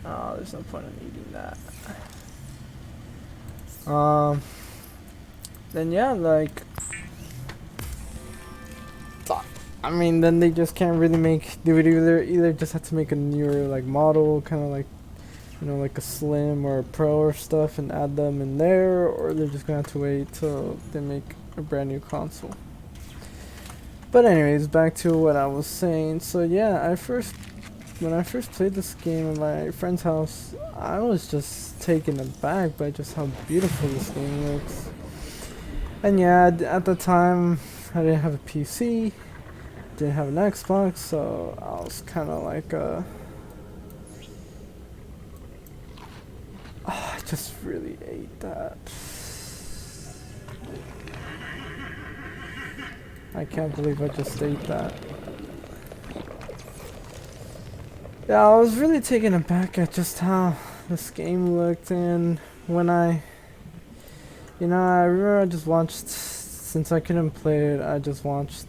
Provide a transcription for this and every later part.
Oh, there's no point in eating that. Then yeah, like, I mean, then they just can't really make. They would either just have to make a newer like model, kind of like, you know, like a slim or a pro or stuff, and add them in there, or they're just gonna have to wait till they make a brand new console. But anyways, back to what I was saying. So yeah, when I first played this game at my friend's house, I was just taken aback by just how beautiful this game looks. And yeah, at the time, I didn't have a PC, didn't have an Xbox, so I was kind of like, I just really ate that. I can't believe I just ate that. Yeah, I was really taken aback at just how this game looked, and when I remember I just watched, since I couldn't play it, I just watched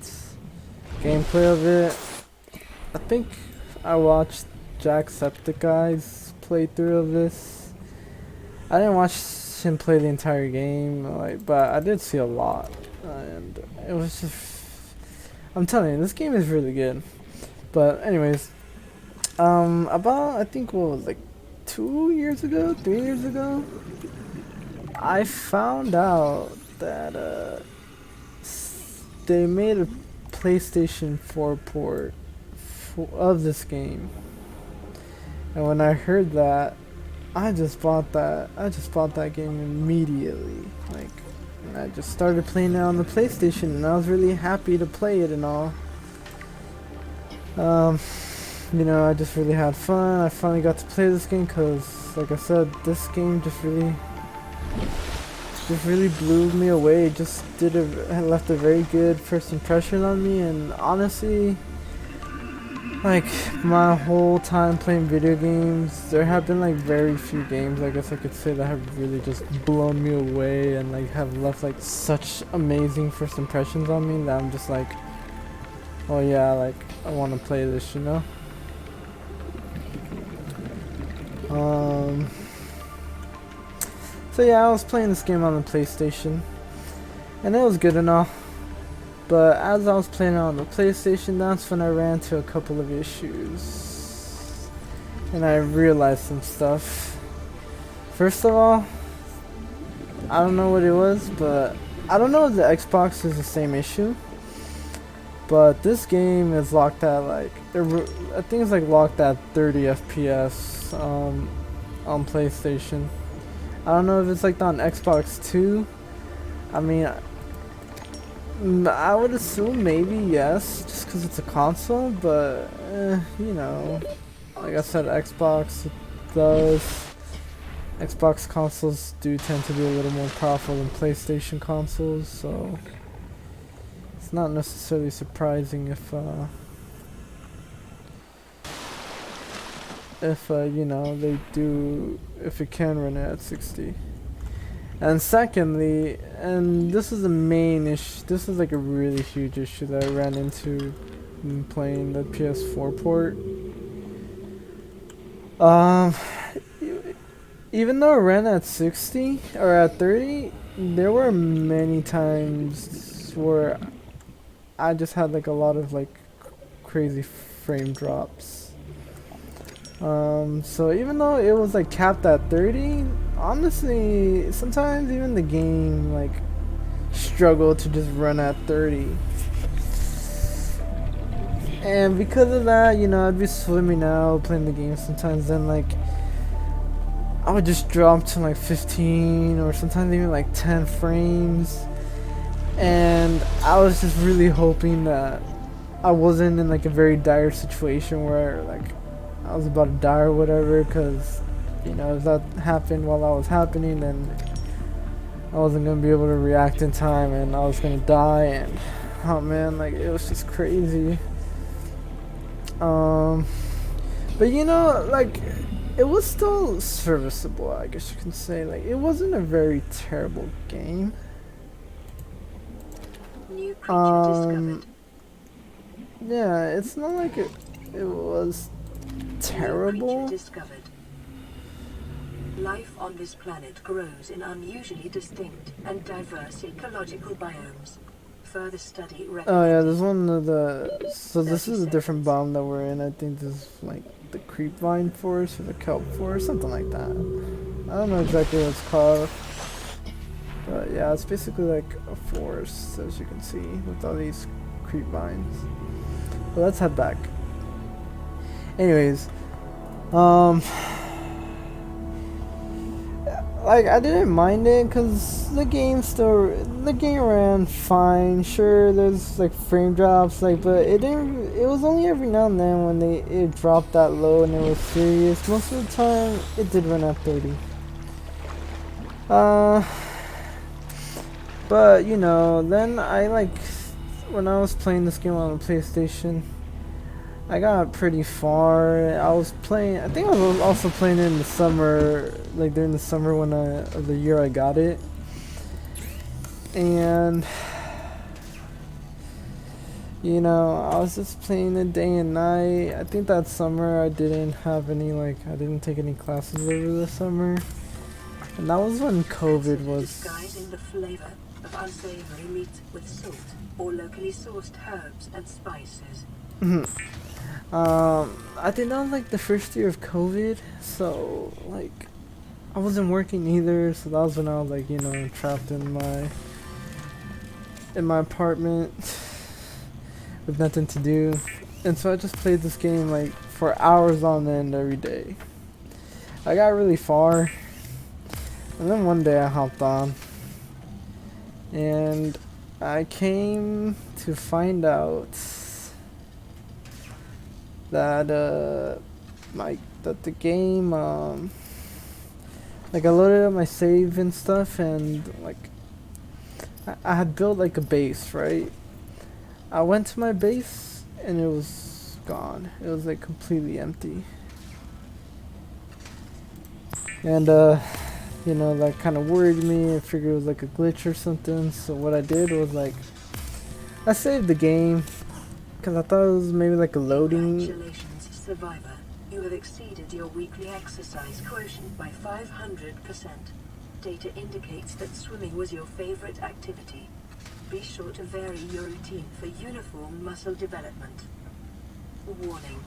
gameplay of it. I think I watched Jacksepticeye's playthrough of this. I didn't watch him play the entire game, like, but I did see a lot, and it was just, I'm telling you, this game is really good. But anyways, about, I think, what was, like 2 years ago, 3 years ago, I found out that they made a PlayStation 4 port of this game, and when I heard that, I just bought that. I just bought that game immediately. Like, and I just started playing it on the PlayStation, and I was really happy to play it and all. You know, I just really had fun. I finally got to play this game because, like I said, this game just really blew me away. It just left a very good first impression on me, and honestly, like, my whole time playing video games, there have been like very few games, I guess I could say, that have really just blown me away and like have left like such amazing first impressions on me that I'm just like, oh yeah, like, I want to play this, you know? So yeah, I was playing this game on the PlayStation, and it was good and all. But as I was playing it on the PlayStation, that's when I ran into a couple of issues. And I realized some stuff. First of all, I don't know what it was, but I don't know if the Xbox is the same issue. But this game is locked at like, I think it's like locked at 30 FPS on PlayStation. I don't know if it's like that on Xbox too. I mean, I would assume maybe yes, just because it's a console, but you know, like I said, Xbox does. Xbox consoles do tend to be a little more powerful than PlayStation consoles, so it's not necessarily surprising if you know, they do, if it can run it at 60. And secondly, and this is the main issue, this is like a really huge issue that I ran into in playing the PS4 port. Even though it ran at 60 or at 30, there were many times where I just had like a lot of like crazy frame drops. So even though it was like capped at 30, honestly, sometimes even the game like struggled to just run at 30. And because of that, you know, I'd be swimming out playing the game sometimes, then like I would just drop to like 15 or sometimes even like 10 frames. And I was just really hoping that I wasn't in like a very dire situation where like I was about to die or whatever, because, you know, if that happened while I was happening, then I wasn't going to be able to react in time and I was going to die, and oh man, like, it was just crazy. But you know, like, it was still serviceable, I guess you can say. Like, it wasn't a very terrible game. New creature discovered. Yeah, it's not like it was terrible. Discovered. Life on this planet grows in unusually distinct and diverse ecological biomes. Further study Oh yeah, recommended. there's one of the. So this 30 is a different seconds. biome that we're in. I think this is like the creep vine forest or the kelp forest, something like that. I don't know exactly what it's called, but yeah, it's basically like a forest, as you can see, with all these creep vines. But let's head back. Anyways, um, like I didn't mind it because the game ran fine. Sure, there's like frame drops, like, but it didn't. It was only every now and then when it dropped that low and it was serious. Most of the time, it did run at 30. But you know, then I like when I was playing this game on the PlayStation. I got pretty far. I was playing. I think I was also playing it in the summer, like during the summer when of the year I got it. And you know, I was just playing it day and night. I think that summer I didn't have any I didn't take any classes over the summer, and that was when COVID was. Disguising the flavor of unsavory meats with salt or locally sourced herbs and spices. I think that was like the first year of COVID, so like I wasn't working either, so that was when I was like, you know, trapped in my apartment with nothing to do. And so I just played this game like for hours on end every day. I got really far, and then one day I hopped on and I came to find out that that the game like I loaded up my save and stuff, and like I had built like a base, right? I went to my base and it was gone. It was like completely empty. And you know, that kind of worried me. I figured it was like a glitch or something. So what I did was like I saved the game because I thought it was maybe like a loading. Congratulations, survivor. You have exceeded your weekly exercise quotient by 500%. Data indicates that swimming was your favorite activity. Be sure to vary your routine for uniform muscle development. Warning.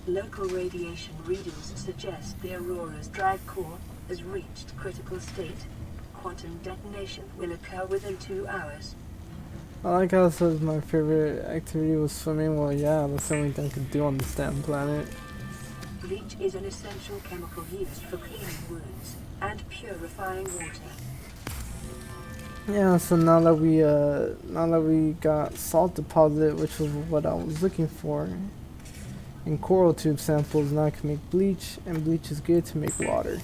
Local radiation readings suggest the Aurora's drive core has reached critical state. Quantum detonation will occur within 2 hours. I like how it says my favorite activity was swimming. Well, yeah, that's the only thing I could do on this damn planet. Bleach is an essential chemical used for cleaning wounds and purifying water. Yeah, so now that we got salt deposit, which was what I was looking for, and coral tube samples, now I can make bleach, and bleach is good to make water.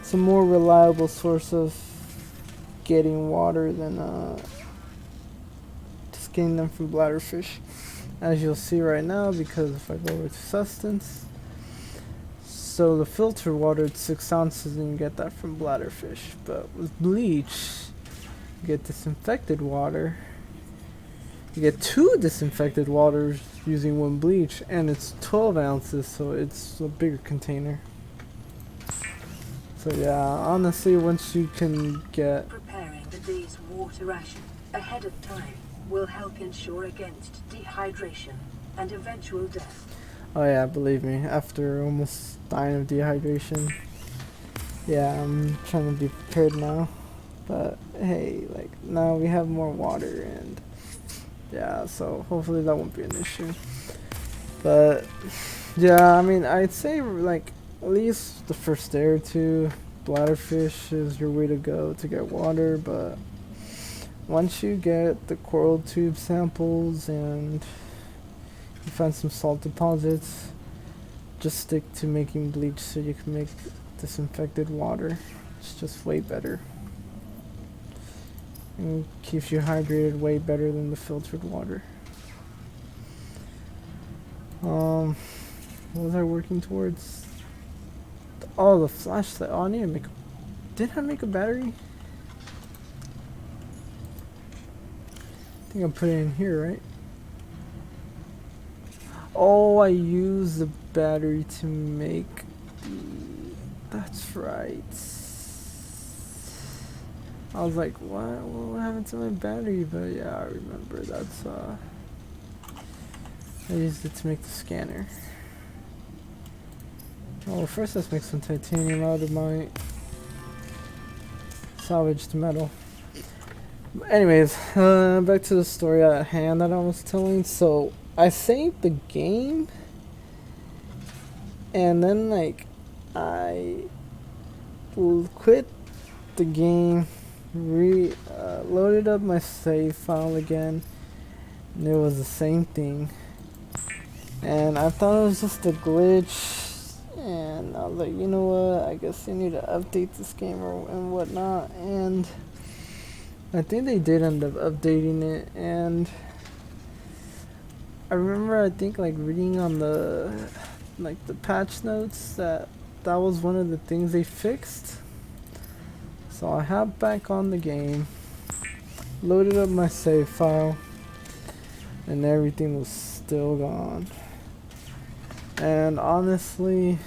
It's a more reliable source of getting water than just getting them from bladderfish, as you'll see right now, because if I go over to substance, so the filtered water, it's 6 ounces, and you get that from bladderfish. But with bleach, you get disinfected water. You get 2 disinfected waters using 1 bleach, and it's 12 ounces, so it's a bigger container. So yeah, honestly, once you can get... Preparing the day's water ration ahead of time will help ensure against dehydration and eventual death. Oh yeah, believe me, after almost dying of dehydration, yeah, I'm trying to be prepared now. But hey, like, now we have more water, and yeah, so hopefully that won't be an issue. But yeah, I mean, I'd say like at least the first day or two, bladderfish is your way to go to get water. But once you get the coral tube samples and you find some salt deposits, just stick to making bleach so you can make disinfected water. It's just way better. And keeps you hydrated way better than the filtered water. What was I working towards? Oh, the flashlight. Oh, I need to make a... Did I make a battery? I think I put it in here, right? Oh, I used the battery to make the... That's right. I was like, what happened to my battery? But yeah, I remember. That's I used it to make the scanner. Well, first let's make some titanium out of my salvaged metal. Anyways, back to the story at hand that I was telling. So I saved the game, and then like I quit the game, loaded up my save file again, and it was the same thing. And I thought it was just a glitch, and I was like, you know what? I guess they need to update this game and whatnot. And I think they did end up updating it, and I remember I think like reading on the patch notes that was one of the things they fixed. So I hopped back on the game, loaded up my save file, and everything was still gone. And honestly,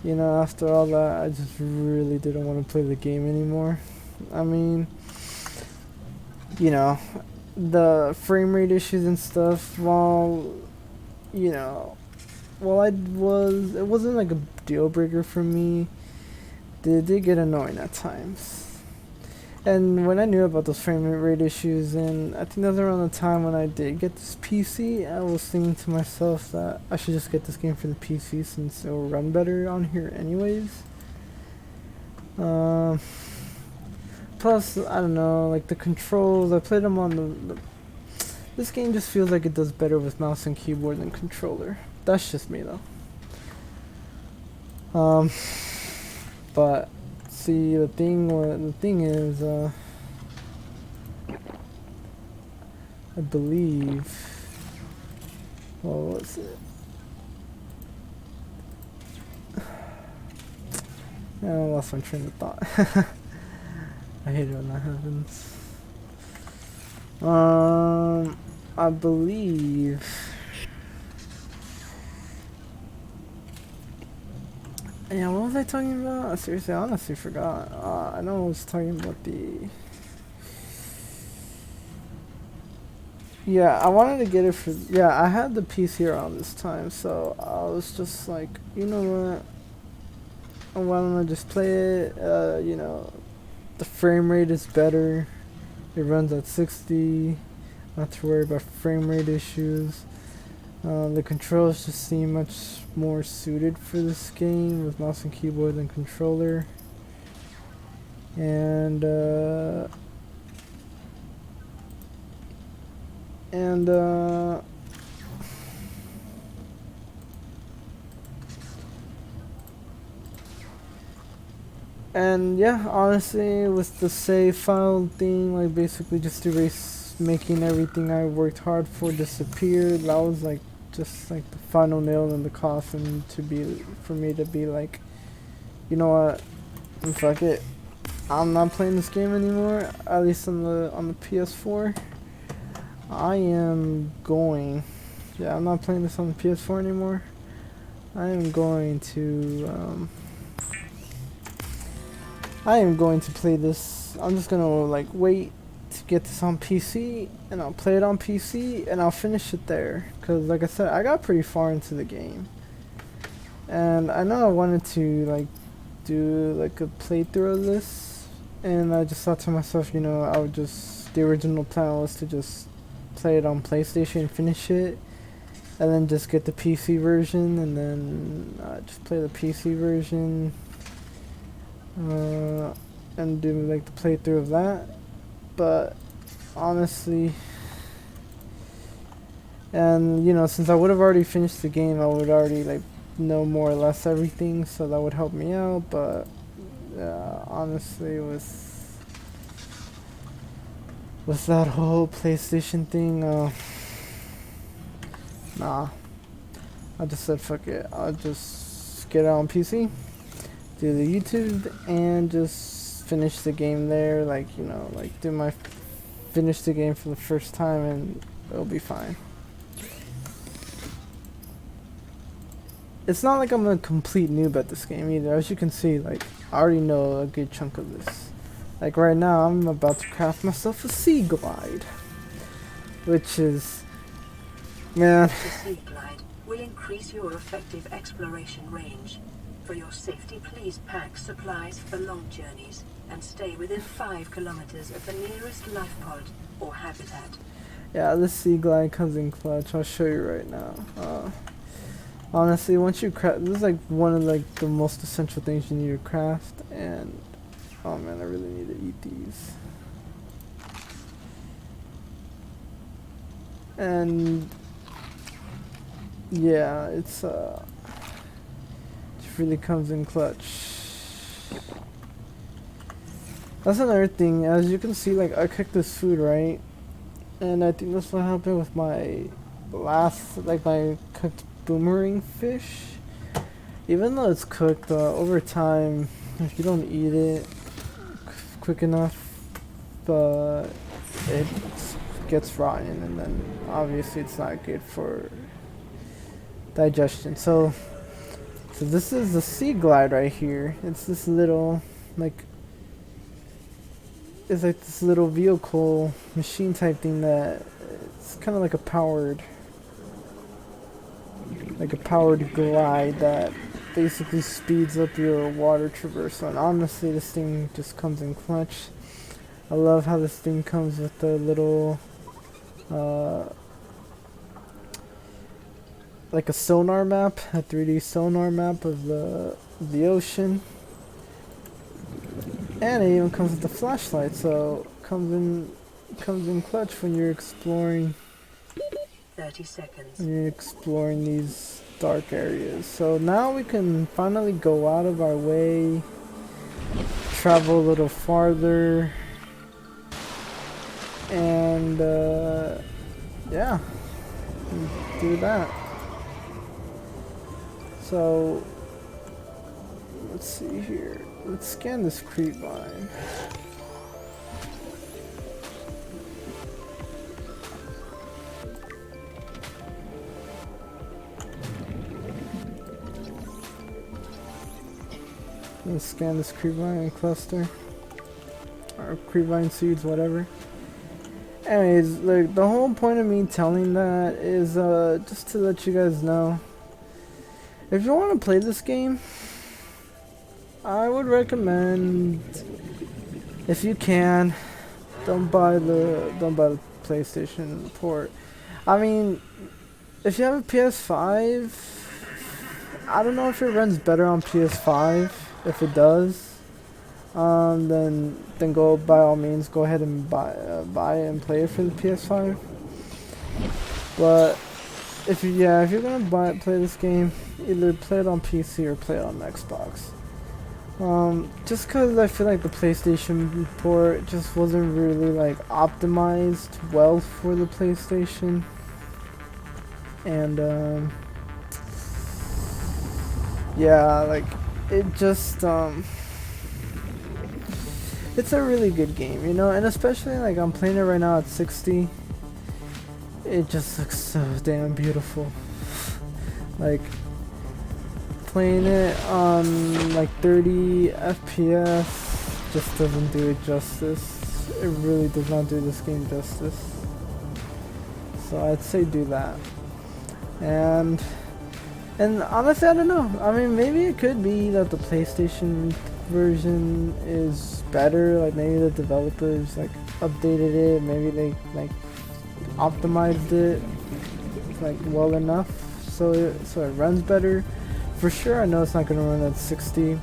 you know, after all that, I just really didn't want to play the game anymore. I mean, you know, the frame rate issues and stuff, while, you know, it wasn't like a deal breaker for me, they did get annoying at times. And when I knew about those frame rate issues, and I think that was around the time when I did get this PC, I was thinking to myself that I should just get this game for the PC since it will run better on here anyways. Plus, I don't know, like the controls, I played them on this game just feels like it does better with mouse and keyboard than controller. That's just me though. But see, the thing is, I believe, what was it? I lost my train of thought. I hate it when that happens. I believe. Yeah, what was I talking about? Seriously, I honestly forgot. I know I was talking about the... Yeah, I wanted to get it for... Yeah, I had the PC around this time, so I was just like, you know what? Why don't I just play it? You know, the frame rate is better. It runs at 60. Not to worry about frame rate issues. The controls just seem much more suited for this game with mouse and keyboard than controller. And yeah, honestly, with the save file thing, like basically just erase making everything I worked hard for disappear. That was like just like the final nail in the coffin for me to be like, you know what, fuck it, I'm not playing this game anymore. At least on the PS4, I am going. Yeah, I'm not playing this on the PS4 anymore. I am going to play this. I'm just gonna like wait to get this on PC, and I'll play it on PC, and I'll finish it there. Cause like I said, I got pretty far into the game, and I know I wanted to like do like a playthrough of this, and I just thought to myself, you know, the original plan was to just play it on PlayStation, finish it, and then just get the PC version, and then just play the PC version. And do like the playthrough of that. But honestly, and you know, since I would have already finished the game, I would already like know more or less everything, so that would help me out. But honestly, with that whole PlayStation thing, nah, I just said fuck it, I'll just get it on PC, do the YouTube, and just finish the game there, like, you know, like finish the game for the first time, and it'll be fine. it's not like I'm a complete noob at this game either. As you can see, like, I already know a good chunk of this. Like right now, I'm about to craft myself a Seaglide, which is, man. The Seaglide will increase your effective exploration range. For your safety, please pack supplies for long journeys and stay within 5 kilometers of the nearest life pod or habitat. Yeah, this Seaglide comes in clutch. I'll show you right now. Honestly, once you craft, this is like one of like the most essential things you need to craft, and oh man, I really need to eat these. And yeah, it really comes in clutch. That's another thing. As you can see, like I cooked this food, right? And I think that's what happened with my my cooked boomerang fish. Even though it's cooked, over time, if you don't eat it quick enough, it gets rotten, and then obviously it's not good for digestion. So this is the Seaglide right here. It's this little, it's like this little vehicle machine type thing that it's kind of like a powered glide that basically speeds up your water traversal. And honestly, this thing just comes in clutch. I love how this thing comes with the little like a sonar map, a 3D sonar map of the ocean. And it even comes with the flashlight, so comes in clutch when you're exploring. 30 seconds. When you're exploring these dark areas. So now we can finally go out of our way, travel a little farther, and yeah, do that. So let's see here. Let's scan this creep vine. Let's scan this creep vine cluster, or creep vine seeds, whatever. Anyways, like the whole point of me telling that is just to let you guys know, if you want to play this game, I would recommend, if you can, don't buy the PlayStation port. I mean, if you have a PS5, I don't know if it runs better on PS5. If it does, then go, by all means, go ahead and buy it and play it for the PS5. But if you're gonna play this game, either play it on PC or play it on Xbox. Just because I feel like the PlayStation port just wasn't really like optimized well for the PlayStation, and yeah, like it just it's a really good game, you know, and especially like I'm playing it right now at 60. It just looks so damn beautiful. Like playing it on like 30 FPS just doesn't do it justice. It really does not do this game justice. So I'd say do that. And honestly, I don't know. I mean, maybe it could be that the PlayStation version is better. Like maybe the developers like updated it. Maybe they like optimized it like well enough so it runs better. For sure, I know it's not gonna run at 60.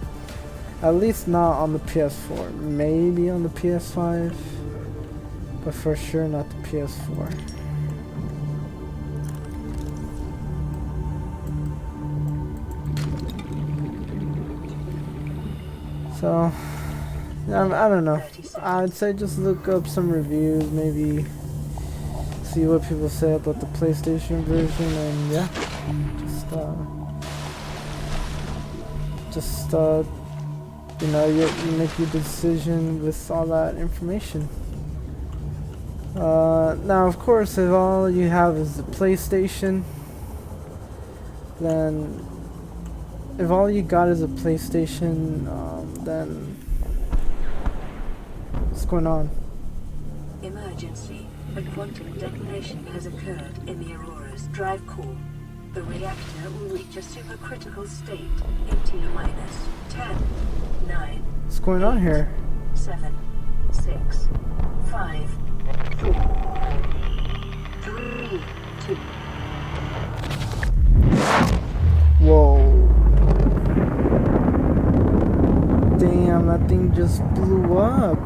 At least not on the PS4. Maybe on the PS5, but for sure not the PS4. So, I don't know. I'd say just look up some reviews, maybe see what people say about the PlayStation version, and yeah, just you know, you make your decision with all that information. Now, of course, if all you have is the PlayStation, then if all you got is a PlayStation, then what's going on? Emergency. A quantum detonation has occurred in the Aurora's drive core. The reactor will reach a supercritical state in T-minus 10, 9, What's going on here? 7, 6, 5, 4, 3, 2. Whoa. Damn, that thing just blew up.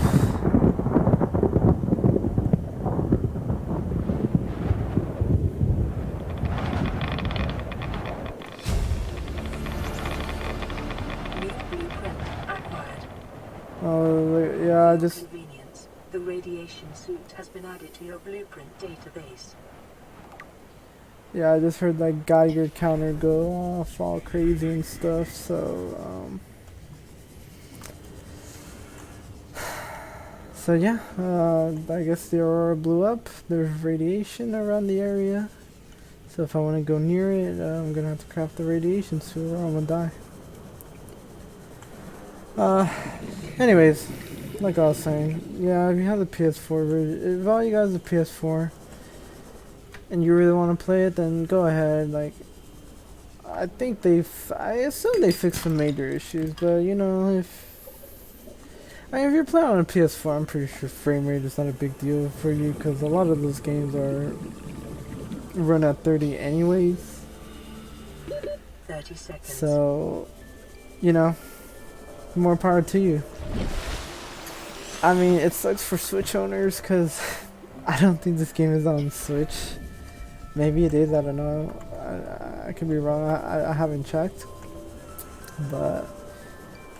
New blueprint acquired. Oh, yeah, just... Convenience. The radiation suit has been added to your blueprint database. Yeah, I just heard that Geiger counter go off all crazy and stuff, so, So yeah, I guess the Aurora blew up. There's radiation around the area. So if I want to go near it, I'm gonna have to craft the radiation suit or I'm gonna die. Anyways, like I was saying, yeah, if you have the PS4 version, if all you guys have the PS4, and you really want to play it, then go ahead. Like, I assume they fixed some major issues, but you know, if you're playing on a PS4, I'm pretty sure frame rate is not a big deal for you, because a lot of those games are run at 30 anyways. 30 seconds. So, you know, more power to you. I mean, it sucks for Switch owners, because I don't think this game is on Switch. Maybe it is, I don't know. I could be wrong, I haven't checked. But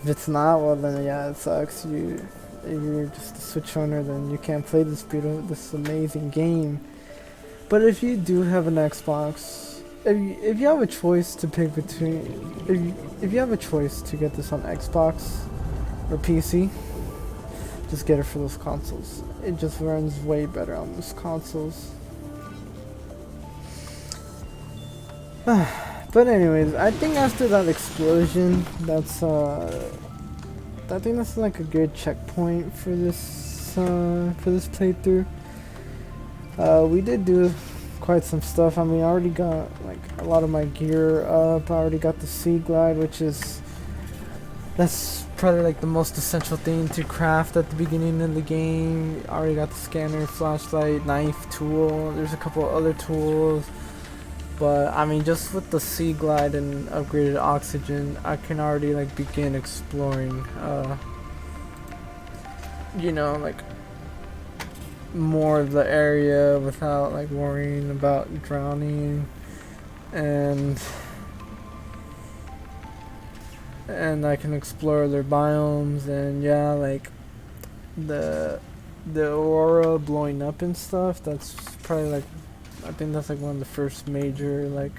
if it's not, well then yeah, it sucks. If you're just a Switch owner, then you can't play this amazing game. But if you do have an Xbox, if you have a choice to pick between, if you have a choice to get this on Xbox or PC, just get it for those consoles. It just runs way better on those consoles. But anyways, I think after that explosion, I think that's like a good checkpoint for this playthrough. We did do quite some stuff. I mean, I already got like a lot of my gear up. I already got the Seaglide, that's probably like the most essential thing to craft at the beginning of the game. I already got the scanner, flashlight, knife, tool. There's a couple other tools. But I mean, just with the Seaglide and upgraded oxygen, I can already like begin exploring, you know, like more of the area without like worrying about drowning, and I can explore their biomes. And yeah, like the Aurora blowing up and stuff, that's probably like, I think that's like one of the first major like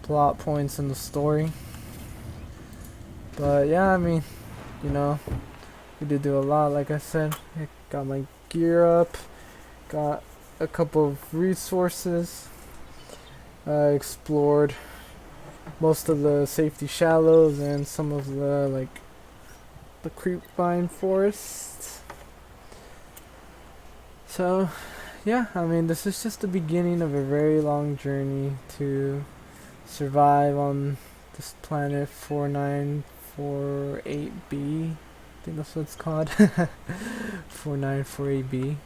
plot points in the story. But yeah, I mean, you know, we did do a lot. Like I said, I got my gear up, got a couple of resources, explored most of the safety shallows and some of the creepvine forests. So yeah, I mean, this is just the beginning of a very long journey to survive on this planet 4948b. I think that's what it's called. 4948b.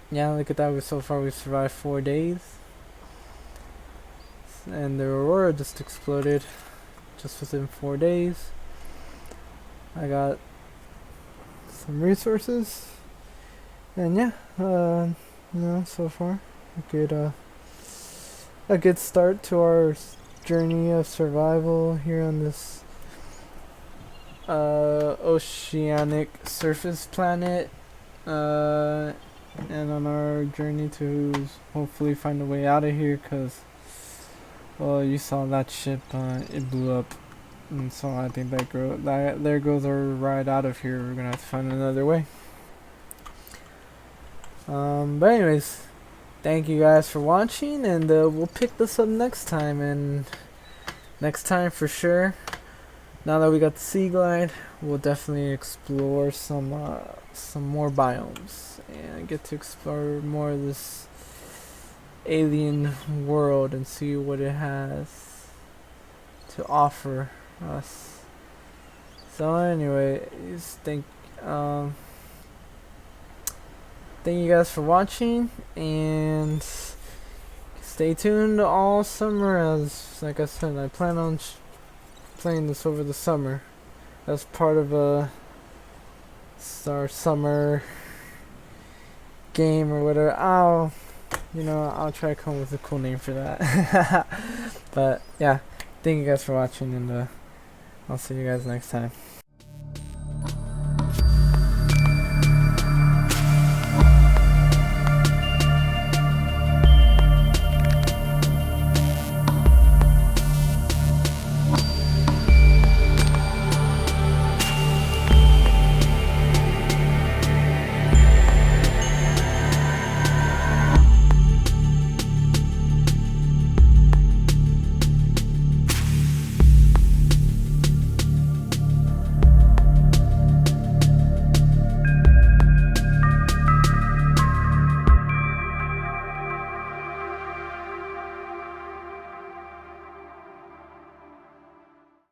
Yeah, look at that. So far we survived 4 days. And the Aurora just exploded just within 4 days. I got some resources, and yeah, you know, so far a good start to our journey of survival here on this oceanic surface planet, and on our journey to hopefully find a way out of here, because well, you saw that ship, it blew up. And so I think there goes our ride out of here. We're gonna have to find another way. But anyways, thank you guys for watching, and we'll pick this up next time. And next time for sure, now that we got the Seaglide, we'll definitely explore some more biomes and get to explore more of this alien world and see what it has to offer us. So anyway, thank you guys for watching, and stay tuned all summer. As like I said, I plan on playing this over the summer as part of our summer game or whatever. I'll try to come up with a cool name for that. But yeah, thank you guys for watching, and I'll see you guys next time.